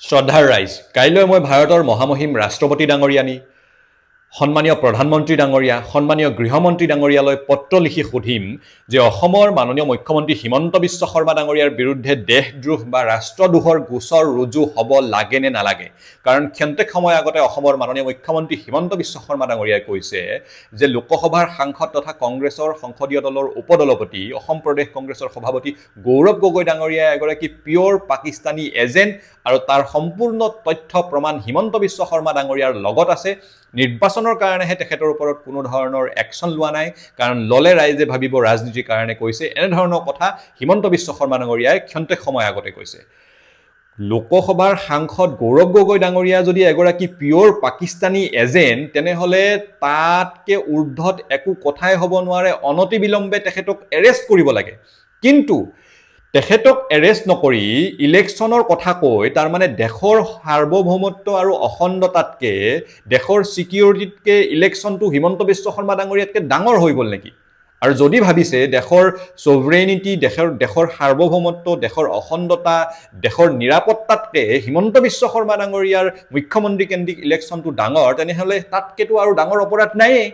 শ্ৰদ্ধাৰ ৰাইজ, কাইলৈ মই ভাৰতৰ মহামহিম ৰাষ্ট্ৰপতি ডাঙৰীয়ানী, সন্মানীয় প্ৰধানমন্ত্ৰী ডাঙৰীয়া, সন্মানীয় গৃহমন্ত্ৰী ডাঙৰীয়ালৈ পত্ৰ লিখি সুধিম যে অসমৰ মাননীয় মুখ্যমন্ত্ৰী হিমন্ত বিশ্ব শৰ্মা ডাঙৰীয়াৰ বিৰুদ্ধে দেশদ্ৰোহ বা ৰাষ্ট্ৰদ্ৰোহৰ গোচৰ ৰুজু হ'ব লাগে নে নালাগে। কাৰণ ক্ষন্তেক সময় আগতে অসমৰ মাননীয় মুখ্যমন্ত্ৰী হিমন্ত বিশ্ব শৰ্মা ডাঙৰীয়াই কৈছে যে লোকসভাৰ সাংসদ তথা কংগ্ৰেছৰ সংসদীয় দলৰ উপদলপতি অসম প্ৰদেশ কংগ্ৰেছৰ সভাপতি গৌৰৱ গগৈ ডাঙৰীয়াই এগৰাকী পিয়ৰ পাকিস্তানী এজেণ্ট আৰু তাৰ সম্পূৰ্ণ তথ্য প্ৰমাণ হিমন্ত বিশ্ব শৰ্মা ডাঙৰীয়াৰ লগত আছে। নিৰ্বাচনৰ কাৰণেহে তেখেতৰ ওপৰত কোনো ধৰণৰ একশ্যন লোৱা নাই, কাৰণ ললে ৰাইজে ভাবিব ৰাজনীতিৰ কাৰণে কৈছে। এনেধৰণৰ কথা হিমন্ত বিশ্ব শৰ্মা ডাঙৰীয়াই ক্ষন্তেক সময় আগতে কৈছে। লোকসভাৰ সাংসদ গৌৰৱ গগৈ ডাঙৰীয়া যদি এগৰাকী পিয়ৰ পাকিস্তানী এজেণ্ট, তেনেহ'লে তাতকে ঊৰ্ধত একো কথাই হ'ব নোৱাৰে। অনতিবিলম্বে তেখেতক এৰেষ্ট কৰিব লাগে। কিন্তু তেখেতক এৰেষ্ট নকৰি ইলেকশ্যনৰ কথা কৈ তাৰমানে দেশৰ সাৰ্বভৌমত্ব আৰু অখণ্ডতাতকে দেশৰ ছিকিউৰিটিতকে ইলেকশ্যনটো হিমন্ত বিশ্ব শৰ্মা ডাঙৰীয়াতকে ডাঙৰ হৈ গ'ল নেকি? আৰু যদি ভাবিছে দেশৰ ছভৰেনিটি, দেশৰ সাৰ্বভৌমত্ব, দেশৰ অখণ্ডতা, দেশৰ নিৰাপত্তাতকে হিমন্ত বিশ্ব শৰ্মা ডাঙৰীয়াৰ মুখ্যমন্ত্ৰী কেন্দ্ৰিক ইলেকশ্যনটো ডাঙৰ, তেনেহ'লে তাতকেতো আৰু ডাঙৰ অপৰাধ নায়েই।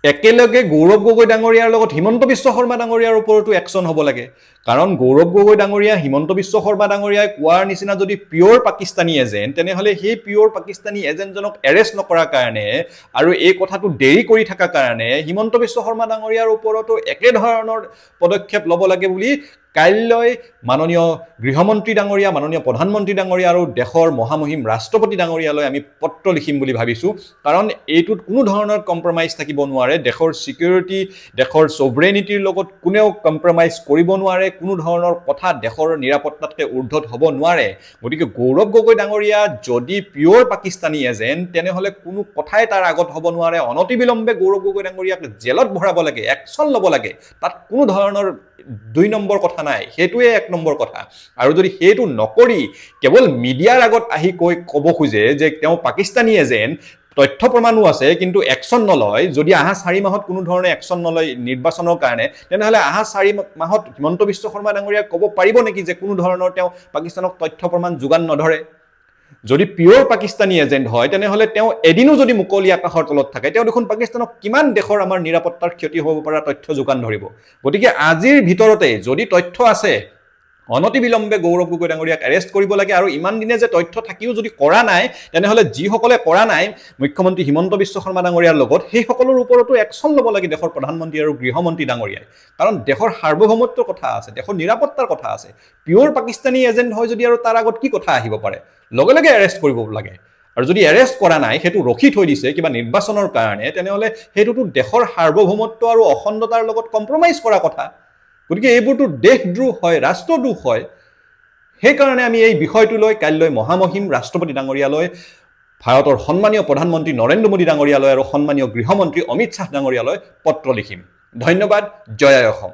একেলগে গৌৰৱ গগৈ ডাঙৰীয়াৰ লগত হিমন্ত বিশ্ব শৰ্মা ডাঙৰীয়াৰ ওপৰতো একশ্যন হ'ব লাগে। কাৰণ গৌৰৱ গগৈ ডাঙৰীয়া হিমন্ত বিশ্ব শৰ্মা ডাঙৰীয়াই কোৱাৰ নিচিনা যদি পিয়ৰ পাকিস্তানী এজেণ্ট, তেনেহ'লে সেই পিয়ৰ পাকিস্তানী এজেণ্টজনক এৰেষ্ট নকৰাৰ কাৰণে আৰু এই কথাটো দেৰি কৰি থকাৰ কাৰণে হিমন্ত বিশ্ব শৰ্মা ডাঙৰীয়াৰ ওপৰতো একেধৰণৰ পদক্ষেপ ল'ব লাগে বুলি কাইলৈ মাননীয় গৃহমন্ত্ৰী ডাঙৰীয়া, মাননীয় প্ৰধানমন্ত্ৰী ডাঙৰীয়া আৰু দেশৰ মহামহিম ৰাষ্ট্ৰপতি ডাঙৰীয়ালৈ আমি পত্ৰ লিখিম বুলি ভাবিছোঁ। কাৰণ এইটোত কোনো ধৰণৰ কম্প্ৰমাইজ থাকিব নোৱাৰে। দেশৰ ছিকিউৰিটি, দেশৰ ছভৰেনিটিৰ লগত কোনেও কম্প্ৰমাইজ কৰিব নোৱাৰে। কোনো ধৰণৰ কথা দেশৰ নিৰাপত্তাতকৈ ঊৰ্ধত হ'ব নোৱাৰে। গতিকে গৌৰৱ গগৈ ডাঙৰীয়া যদি পিয়ৰ পাকিস্তানী এজেণ্ট, তেনেহ'লে কোনো কথাই তাৰ আগত হ'ব নোৱাৰে। অনতিবিলম্বে গৌৰৱ গগৈ ডাঙৰীয়াক জেলত ভৰাব লাগে, একশ্যন ল'ব লাগে। তাত কোনো ধৰণৰ ২ নম্বৰ কথা নাই, সেইটোৱে ১ নম্বৰ কথা। আৰু যদি সেইটো নকৰি কেৱল মিডিয়াৰ আগত আহি ক'ব খোজে যে তেওঁ পাকিস্তানী এজেণ্ট, তথ্য প্ৰমাণো আছে, কিন্তু একশ্যন নলয়, যদি অহা ৪ মাহত কোনো ধৰণে একশ্যন নলয় নিৰ্বাচনৰ কাৰণে, তেনেহ'লে অহা ৪ মাহত হিমন্ত বিশ্ব শৰ্মা ডাঙৰীয়াই ক'ব পাৰিব নেকি যে কোনো ধৰণৰ তেওঁ পাকিস্তানক তথ্য প্ৰমাণ যোগান নধৰে? যদি পিয়ৰ পাকিস্তানী এজেণ্ট হয়, তেনেহ'লে তেওঁ এদিনো যদি মুকলি আকাশৰ তলত থাকে, তেওঁ দেখোন পাকিস্তানক কিমান দেশৰ আমাৰ নিৰাপত্তাৰ ক্ষতি হ'ব পৰা তথ্য যোগান ধৰিব। গতিকে আজিৰ ভিতৰতে যদি তথ্য আছে, অনতিবিলম্বে গৌৰৱ গগৈ ডাঙৰীয়াক এৰেষ্ট কৰিব লাগে। আৰু ইমান দিনে যে তথ্য থাকিও যদি কৰা নাই, তেনেহ'লে যিসকলে কৰা নাই মুখ্যমন্ত্ৰী হিমন্ত বিশ্ব শৰ্মা ডাঙৰীয়াৰ লগত, সেইসকলৰ ওপৰতো একশ্যন ল'ব লাগে দেশৰ প্ৰধানমন্ত্ৰী আৰু গৃহমন্ত্ৰী ডাঙৰীয়াই। কাৰণ দেশৰ সাৰ্বভৌমত্বৰ কথা আছে, দেশৰ নিৰাপত্তাৰ কথা আছে। পিয়ৰ পাকিস্তানী এজেণ্ট হয় যদি আৰু তাৰ আগত কি কথা আহিব পাৰে? লগে লগে এৰেষ্ট কৰিব লাগে। আৰু যদি এৰেষ্ট কৰা নাই, সেইটো ৰখি থৈ দিছে কিবা নিৰ্বাচনৰ কাৰণে, তেনেহ'লে সেইটোতো দেশৰ সাৰ্বভৌমত্ব আৰু অখণ্ডতাৰ লগত কম্প্ৰমাইজ কৰা কথা। গতিকে এইবোৰতো দেশদ্ৰোহ হয়, ৰাষ্ট্ৰদ্ৰোহ হয়। সেইকাৰণে আমি এই বিষয়টো লৈ কাইলৈ মহামহিম ৰাষ্ট্ৰপতি ডাঙৰীয়ালৈ, ভাৰতৰ সন্মানীয় প্ৰধানমন্ত্ৰী নৰেন্দ্ৰ মোদী ডাঙৰীয়ালৈ আৰু সন্মানীয় গৃহমন্ত্ৰী অমিত শ্বাহ ডাঙৰীয়ালৈ পত্ৰ লিখিম। ধন্যবাদ। জয় অসম।